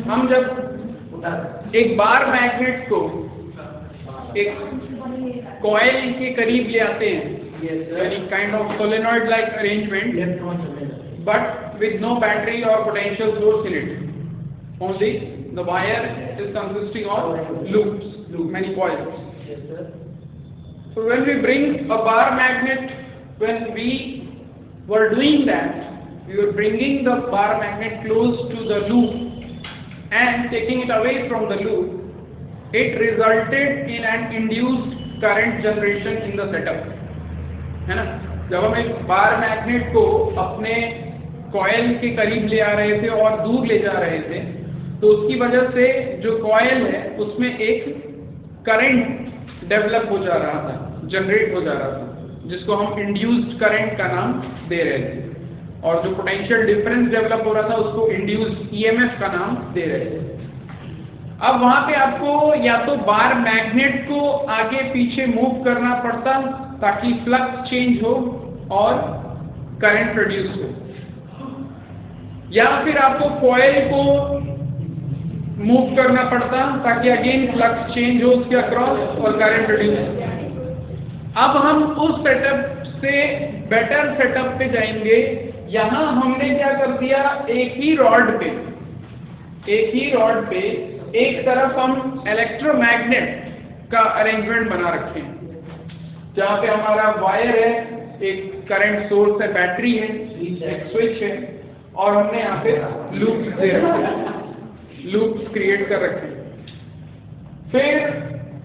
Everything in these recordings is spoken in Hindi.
हम जब एक बार मैग्नेट को एक कॉइल के करीब ले आते हैं, यानी kind of solenoid like arrangement, but with no battery और potential source in it, only the wire is consisting of loops, many coils. Yes, sir. So when we bring a bar magnet, when we were doing that, we were bringing the bar magnet close to the loop and taking it away from the loop. It resulted in an induced current generation in the setup. है ना? जब हम एक बार मैग्नेट को अपने कॉइल के करीब ले आ रहे थे और दूर ले जा रहे थे, तो उसकी वजह से जो कॉइल है उसमें एक करंट डेवलप हो जा रहा था, जनरेट हो जा रहा था, जिसको हम इंड्यूस्ड करंट का नाम दे रहे थे, और जो पोटेंशियल डिफरेंस डेवलप हो रहा था उसको इंड्यूस्ड ईएमएफ का नाम दे रहे थे। अब वहां पे आपको या तो बार मैग्नेट को आगे पीछे मूव करना पड़ता ताकि फ्लक्स चेंज हो और करंट प्रोड्यूस हो, या फिर आपको कॉइल को मूव करना पड़ता ताकि अगेन फ्लक्स चेंज हो उसके अक्रॉस और करंट प्रोड्यूस हो। अब हम उस सेटअप से बेटर सेटअप पे जाएंगे। यहां हमने क्या कर दिया, एक ही रॉड पे एक तरफ हम इलेक्ट्रोमैग्नेट का अरेंजमेंट बना रखे हैं, जहां पे हमारा वायर है, एक करंट सोर्स है, बैटरी है, एक स्विच है, और हमने यहाँ पे लूप्स दे रखे हैं, लूप्स क्रिएट कर रखे हैं। फिर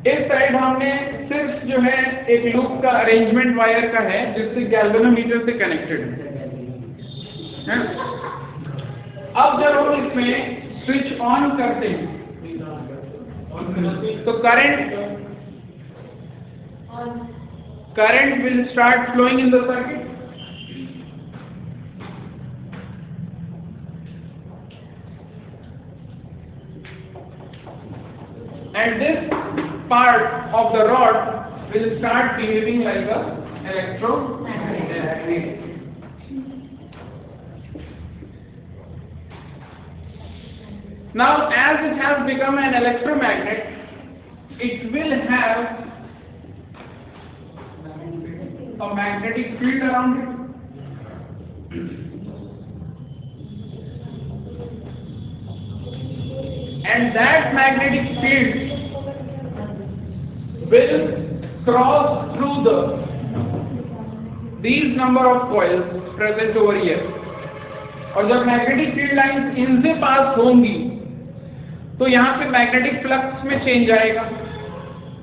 इस साइड हमने सिर्फ जो है एक लूप का अरेंजमेंट वायर का है, जिससे गैल्वेनोमीटर से कनेक्टेड है। अब जब हम इसमें स्विच ऑन करते हैं तो current will start flowing in the circuit. And this part of the rod will start behaving like a electromagnet. Now, as it has become an electromagnet, it will have a magnetic field around it. And that magnetic field will cross through these number of coils present over here. और जब मैग्नेटिक फील्ड लाइंस इनसे पास होंगी तो यहाँ पे मैग्नेटिक फ्लक्स में चेंज आएगा,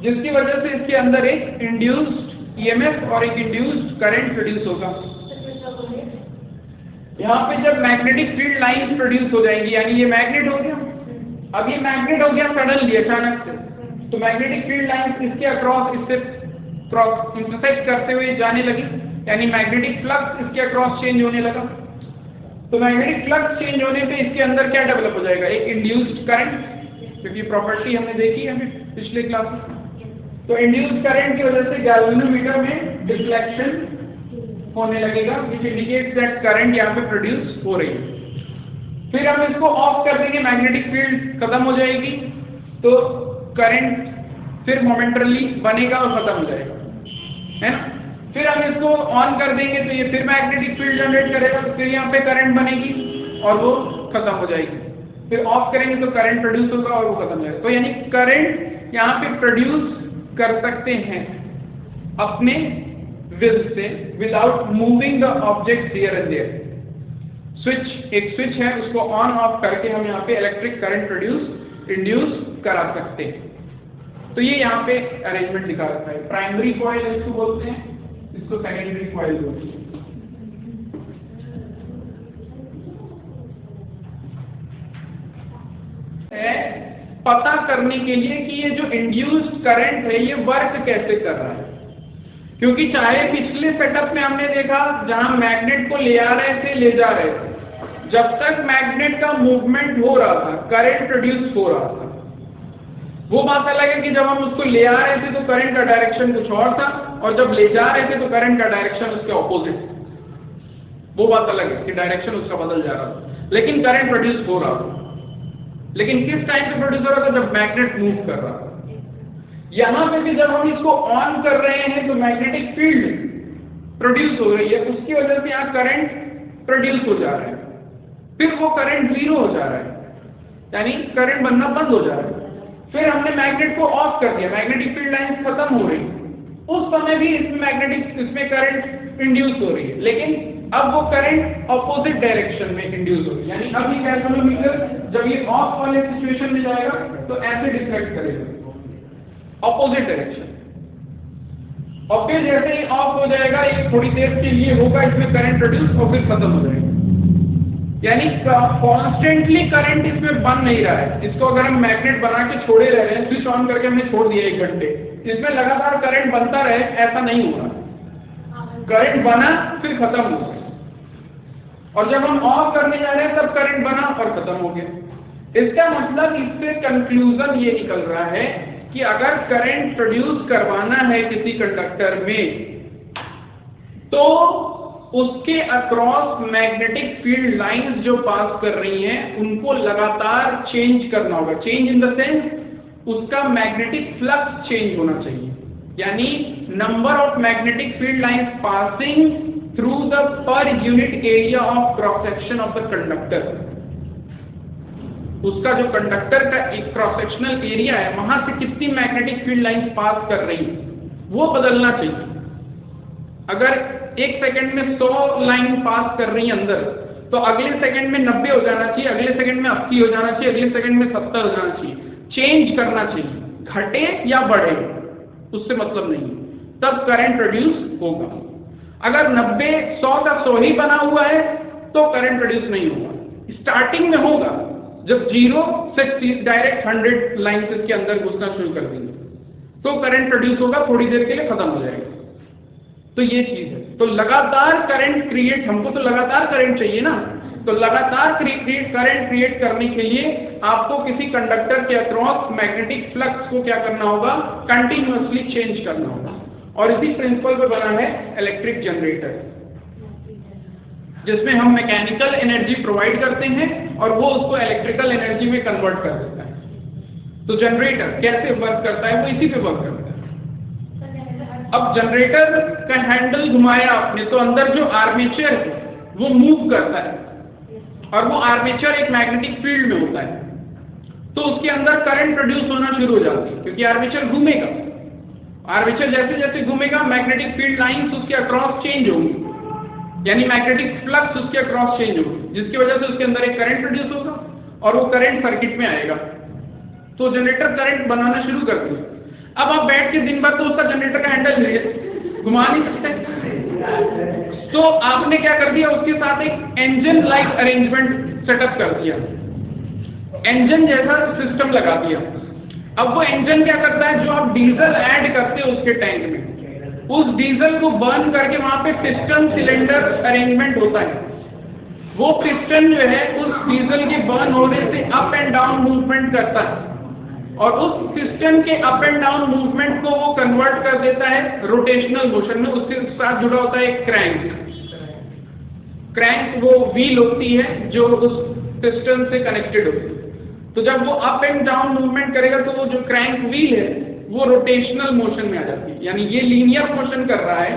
जिसकी वजह से इसके अंदर एक इंड्यूस्ड ईएमएफ और एक इंड्यूस्ड करंट प्रोड्यूस होगा। यहाँ पे जब मैग्नेटिक फील्ड लाइंस प्रोड्यूस हो जाएंगी, यानी ये मैग्नेट हो गया, अब ये मैग्नेट हो गया सडनली, अचानक से, तो मैग्नेटिक फील्ड लाइंस इसके अक्रॉस, इससे क्रॉस इंटरसेक्ट करते हुए जाने लगी, यानी मैग्नेटिक फ्लक्स इसके अक्रॉस चेंज होने लगा। तो मैग्नेटिक फ्लक्स चेंज होने पे इसके अंदर क्या डेवलप हो जाएगा, एक इंड्यूस्ड करंट, क्योंकि प्रॉपर्टी हमने देखी है पिछले क्लास में। तो इंड्यूस्ड करंट की वजह से गैल्वेनोमीटर में डिफ्लेक्शन होने लगेगा, विच इंडिकेट्स दैट करंट यहाँ पे प्रोड्यूस हो रही है। फिर हम इसको ऑफ कर देंगे, मैग्नेटिक फील्ड खत्म हो जाएगी, तो करंट फिर मोमेंटरली बनेगा और खत्म हो जाएगा, है ना। फिर हम इसको ऑन कर देंगे तो ये फिर मैग्नेटिक फील्ड जनरेट करेगा, तो फिर यहाँ पे करंट बनेगी और वो खत्म हो जाएगी। फिर ऑफ करेंगे तो करंट प्रोड्यूस होगा और वो खत्म हो जाएगा। तो यानी करंट यहाँ पे प्रोड्यूस कर सकते हैं अपने विल से, without moving the object here and there. Switch, एक स्विच है, उसको ऑन ऑफ करके हम यहाँ पे इलेक्ट्रिक करंट इंड्यूस करा सकते हैं। तो ये यहाँ पे अरेंजमेंट दिखा रखा है। प्राइमरी कॉइल इसको बोलते हैं, इसको सेकेंडरी कॉइल बोलते हैं। पता करने के लिए कि ये जो इंड्यूस्ड करंट है ये वर्क कैसे कर रहा है, क्योंकि चाहे पिछले सेटअप में हमने देखा जहां मैग्नेट को ले आ रहे थे, ले जा रहे थे, जब तक मैग्नेट का मूवमेंट हो रहा था करंट प्रोड्यूस हो रहा था। वो बात अलग है कि जब हम उसको ले आ रहे थे तो करंट का डायरेक्शन कुछ और था, और जब ले जा रहे थे तो करंट का डायरेक्शन उसके ऑपोजिट। वो बात अलग है कि डायरेक्शन उसका बदल जा रहा था, लेकिन करंट प्रोड्यूस हो रहा था। लेकिन किस टाइम पे प्रोड्यूस हो रहा था? जब मैग्नेट मूव कर रहा था। यहाँ पे भी जब हम इसको ऑन कर रहे हैं तो मैग्नेटिक फील्ड प्रोड्यूस हो रही है, उसकी वजह से यहाँ करंट प्रोड्यूस हो जा रहा है, फिर वो करंट जीरो हो जा रहा है, यानी करंट बनना बंद हो जा रहा है। फिर हमने मैग्नेट को ऑफ कर दिया, मैग्नेटिक फील्ड लाइंस खत्म हो रही, उस समय भी इसमें करंट इंड्यूस हो रही है, लेकिन अब वो करंट ऑपोजिट डायरेक्शन में इंड्यूस हो रही है, यानी अब ये गैल्वेनोमीटर जब ये ऑफ वाले सिचुएशन में जाएगा तो ऐसे डिफ्लेक्ट करेगा ऑपोजिट डायरेक्शन, और फिर जैसे ही ऑफ हो जाएगा ये थोड़ी देर के लिए होगा, इसमें करंट प्रोड्यूस और फिर खत्म हो जाएगा, यानी कॉन्स्टेंटली करंट इसमें बन नहीं रहा है। इसको अगर हम मैग्नेट बना के छोड़े रह रहे हैं, स्विच ऑन करके हमने छोड़ दिया 1 घंटे, इसमें लगातार करंट बनता रहे, ऐसा नहीं होगा, करंट बना फिर खत्म हो गया, और जब हम ऑफ करने जा रहे हैं तब करंट बना और खत्म हो गया। इसका मतलब इससे कंक्लूजन ये निकल रहा है कि अगर करंट प्रोड्यूस करवाना है किसी कंडक्टर में तो उसके अक्रॉस मैग्नेटिक फील्ड लाइंस जो पास कर रही हैं उनको लगातार चेंज करना होगा। चेंज इन द सेंस उसका मैग्नेटिक फ्लक्स चेंज होना चाहिए, यानी number of magnetic field lines passing through the per unit area of cross section of the conductor. उसका जो कंडक्टर का एक क्रॉस सेक्शनल एरिया है वहां से कितनी मैग्नेटिक फील्ड लाइंस पास कर रही है वो बदलना चाहिए। अगर 1 सेकंड में 100 लाइन पास कर रही है अंदर, तो अगले सेकंड में 90 हो जाना चाहिए, अगले सेकंड में 80 हो जाना चाहिए, अगले सेकंड में 70 हो जाना चाहिए। चेंज करना चाहिए, घटे या बढ़े उससे मतलब नहीं, तब करंट प्रोड्यूस होगा। अगर 90 100 का 100 ही बना हुआ है तो करंट प्रोड्यूस नहीं होगा। स्टार्टिंग में होगा जब 0 से डायरेक्ट 100 लाइंस इसके अंदर घुसना शुरू कर देंगे तो करंट प्रोड्यूस होगा, थोड़ी देर के लिए खत्म हो जाएगा। तो ये चीज है। तो लगातार करंट क्रिएट, हमको तो लगातार करंट चाहिए ना, तो लगातार करंट क्रिएट करने के लिए आपको किसी कंडक्टर के अक्रॉस मैग्नेटिक फ्लक्स को क्या करना होगा? कंटिन्यूअसली चेंज करना होगा। और इसी प्रिंसिपल पे बना है इलेक्ट्रिक जनरेटर, जिसमें हम मैकेनिकल एनर्जी प्रोवाइड करते हैं और वो उसको इलेक्ट्रिकल एनर्जी में कन्वर्ट कर देता है। तो जनरेटर कैसे वर्क करता है? वो इसी पे वर्क करता है। अब जनरेटर का हैंडल घुमाया आपने तो अंदर जो आर्मेचर है वो मूव करता है, और वो आर्मेचर एक मैग्नेटिक फील्ड में होता है, तो उसके अंदर करंट प्रोड्यूस होना शुरू हो जाती है, क्योंकि आर्मेचर घूमेगा। आर्मेचर जैसे जैसे घूमेगा मैग्नेटिक फील्ड लाइंस उसके अक्रॉस चेंज होंगी, यानी मैग्नेटिक फ्लक्स उसके अक्रॉस चेंज होगी, जिसकी वजह से उसके अंदर एक करंट प्रोड्यूस होगा और वो करंट सर्किट में आएगा, तो जनरेटर करंट बनाना शुरू करती है। अब आप बैठ के दिन भर तो उसका जनरेटर का हैंडल घुमा नहीं सकते, तो आपने क्या कर दिया? उसके साथ एक इंजन लाइक अरेंजमेंट सेटअप कर दिया, इंजन जैसा सिस्टम लगा दिया। अब वो इंजन क्या करता है? जो आप डीजल ऐड करते हो उसके टैंक में, उस डीजल को बर्न करके वहां पे पिस्टन सिलेंडर अरेंजमेंट होता है। वो पिस्टन जो है उस डीजल के बर्न होने से अप एंड डाउन मूवमेंट करता है, और उस पिस्टन के अप एंड डाउन मूवमेंट को वो कन्वर्ट कर देता है रोटेशनल मोशन में। उसके साथ जुड़ा होता है एक क्रैंक। क्रैंक वो व्हील होती है जो उस पिस्टन से कनेक्टेड होती है। तो जब वो अप एंड डाउन मूवमेंट करेगा तो वो जो क्रैंक व्हील है वो रोटेशनल मोशन में आ जाती है, यानी ये लीनियर मोशन कर रहा है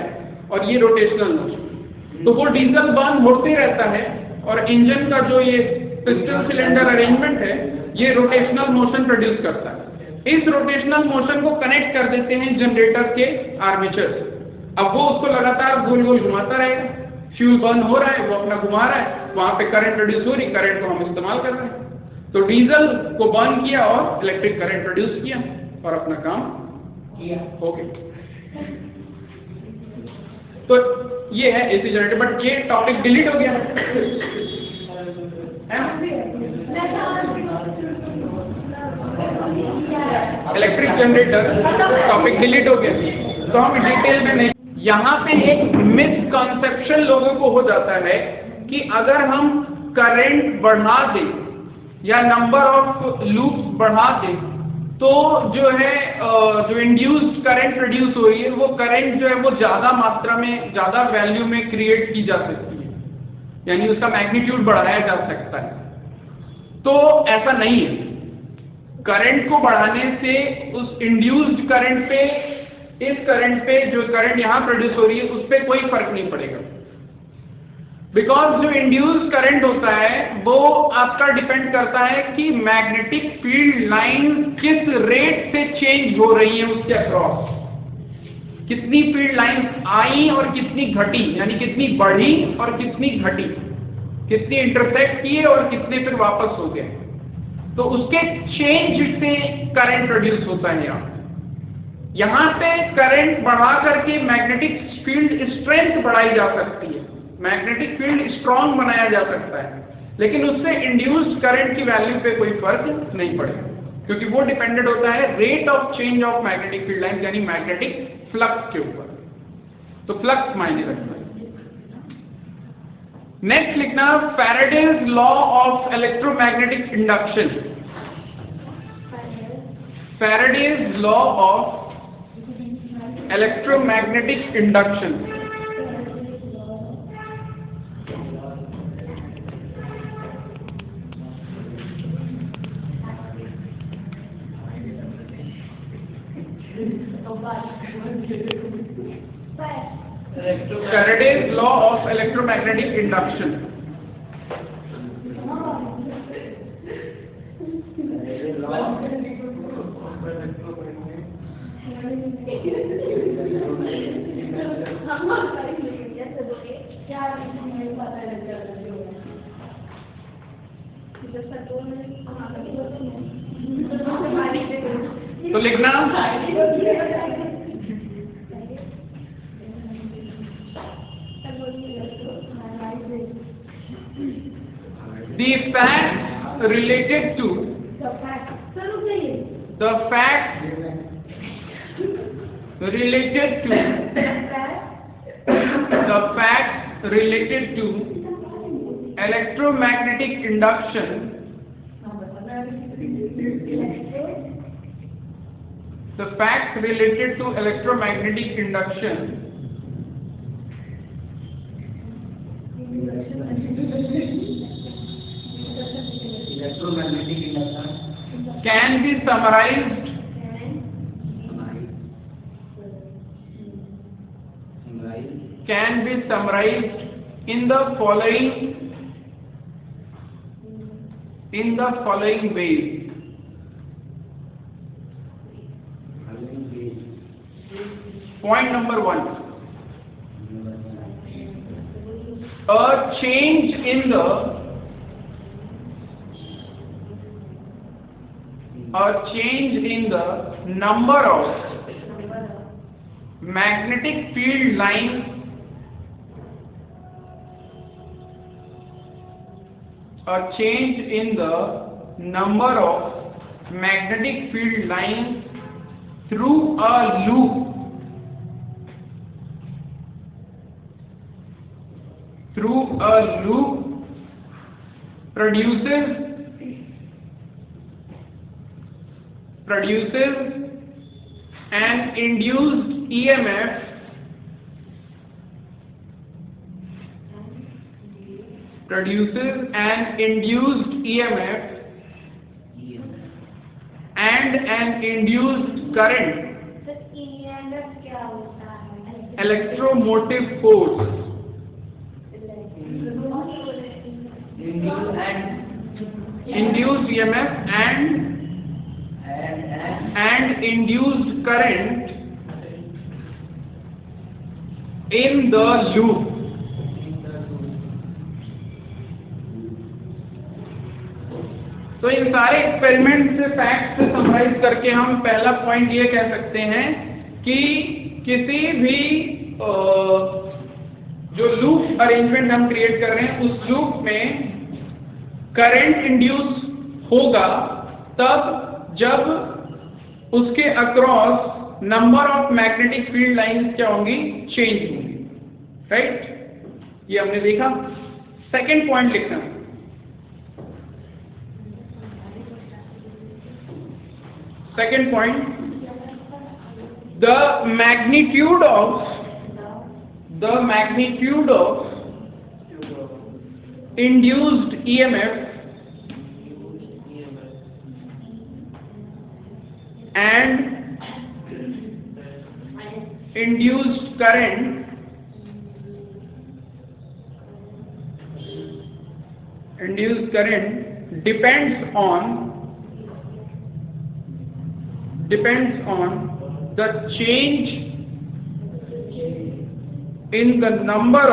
और ये रोटेशनल मोशन। तो वो डीजल बर्न होते रहता है और इंजन का जो ये पिस्टन सिलेंडर अरेंजमेंट है ये रोटेशनल मोशन प्रोड्यूस करता है। इस रोटेशनल मोशन को कनेक्ट कर देते हैं जनरेटर के आर्मेचर से। अब वो उसको लगातार गोल गोल घुमाता रहेगा, फ्यूल बर्न हो रहा है, वो अपना घुमा रहा है, वहां पे करंट प्रोड्यूस हो रही, करंट को हम इस्तेमाल कर रहे हैं। तो डीजल को बर्न किया और इलेक्ट्रिक करंट प्रोड्यूस किया और अपना काम किया, हो गया। तो ये है एसी जनरेटर, बट ये टॉपिक डिलीट हो गया इलेक्ट्रिक जनरेटर टॉपिक डिलीट हो गया, तो हम डिटेल में नहीं। यहाँ पे एक मिसकंसेप्शन लोगों को हो जाता है कि अगर हम करंट बढ़ा दें या नंबर ऑफ लूप्स बढ़ा दें तो जो है जो इंड्यूस्ड करंट प्रोड्यूस हो रही है वो करंट जो है वो ज्यादा मात्रा में, ज्यादा वैल्यू में क्रिएट की जा सकती है, यानी उसका मैग्नीट्यूड बढ़ाया जा सकता है। तो ऐसा नहीं है। करंट को बढ़ाने से उस इंड्यूस्ड करंट पे, इस करंट पे, जो करंट यहाँ प्रोड्यूस हो रही है उस पर कोई फर्क नहीं पड़ेगा, बिकॉज जो इंड्यूस्ड करंट होता है वो आपका डिपेंड करता है कि मैग्नेटिक फील्ड लाइन किस रेट से चेंज हो रही है उसके अक्रॉस, कितनी फील्ड लाइंस आई और कितनी घटी, यानी कितनी बढ़ी और कितनी घटी, कितनी इंटरसेक्ट किए और कितने फिर वापस हो गए, तो उसके चेंज से करंट प्रोड्यूस होता है। यहाँ पे करंट बढ़ा करके मैग्नेटिक फील्ड स्ट्रेंथ बढ़ाई जा सकती है, मैग्नेटिक फील्ड स्ट्रॉन्ग बनाया जा सकता है, लेकिन उससे इंड्यूस्ड करंट की वैल्यू पे कोई फर्क नहीं पड़ेगा, क्योंकि वो डिपेंडेंट होता है rate of change of magnetic field line, यानी मैग्नेटिक फ्लक्स के ऊपर। तो फ्लक्स मायने रखता है। नेक्स्ट लिखना Faraday's law of electromagnetic induction. Faraday's law of electromagnetic induction. Faraday's law of electromagnetic induction. तो लिखना the facts related to the facts related to electromagnetic induction can be summarized in the following ways. Point number 1, a change in the number of magnetic field lines through a loop produces an induced EMF and an induced current, electromotive force, induced EMF and induced current in the loop. तो इन सारे एक्सपेरिमेंट से फैक्ट से समराइज करके हम पहला पॉइंट ये कह सकते हैं कि किसी भी जो लूप अरेंजमेंट हम क्रिएट कर रहे हैं उस लूप में करंट इंड्यूस होगा तब जब उसके across number of magnetic field lines क्या होंगी, चेंज होंगी, राइट। ये हमने देखा। सेकंड पॉइंट लिखना, second point, the magnitude of induced EMF and induced current depends on the change in the number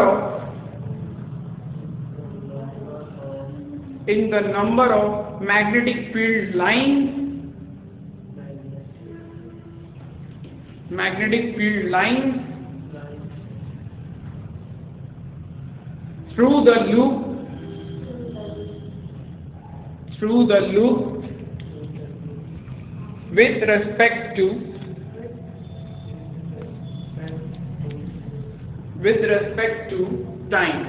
of magnetic field lines through the loop with respect to time.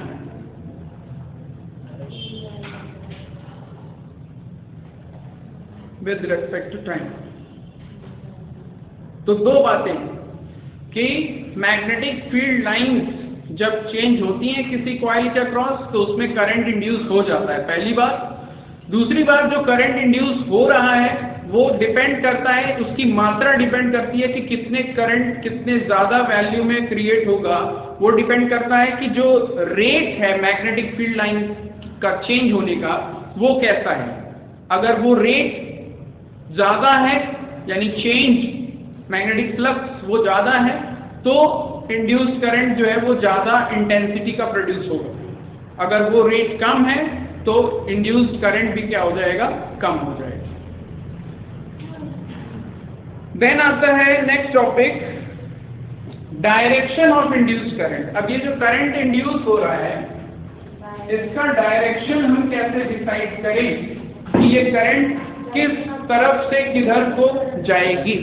With respect to time. तो दो बातें कि मैग्नेटिक फील्ड लाइंस जब चेंज होती हैं किसी कॉइल के अक्रॉस तो उसमें करंट इंड्यूस हो जाता है, पहली बात। दूसरी बात, जो करंट इंड्यूस हो रहा है वो डिपेंड करता है, उसकी मात्रा डिपेंड करती है कि कितने करंट कितने ज्यादा वैल्यू में क्रिएट होगा। वो डिपेंड करता है कि जो रेट है मैग्नेटिक फील्ड लाइन का चेंज होने का वो कैसा है। अगर वो रेट ज्यादा है यानी चेंज मैग्नेटिक फ्लक्स वो ज्यादा है तो इंड्यूस करंट जो है वो ज्यादा इंटेंसिटी का प्रोड्यूस होगा। अगर वो रेट कम है तो इंड्यूस्ड करंट भी क्या हो जाएगा, कम हो जाएगा। देन आता है next topic, direction of induced current. अब ये जो करंट इंड्यूस हो रहा है इसका डायरेक्शन हम कैसे डिसाइड करें कि ये करंट किस तरफ से किधर को जाएगी।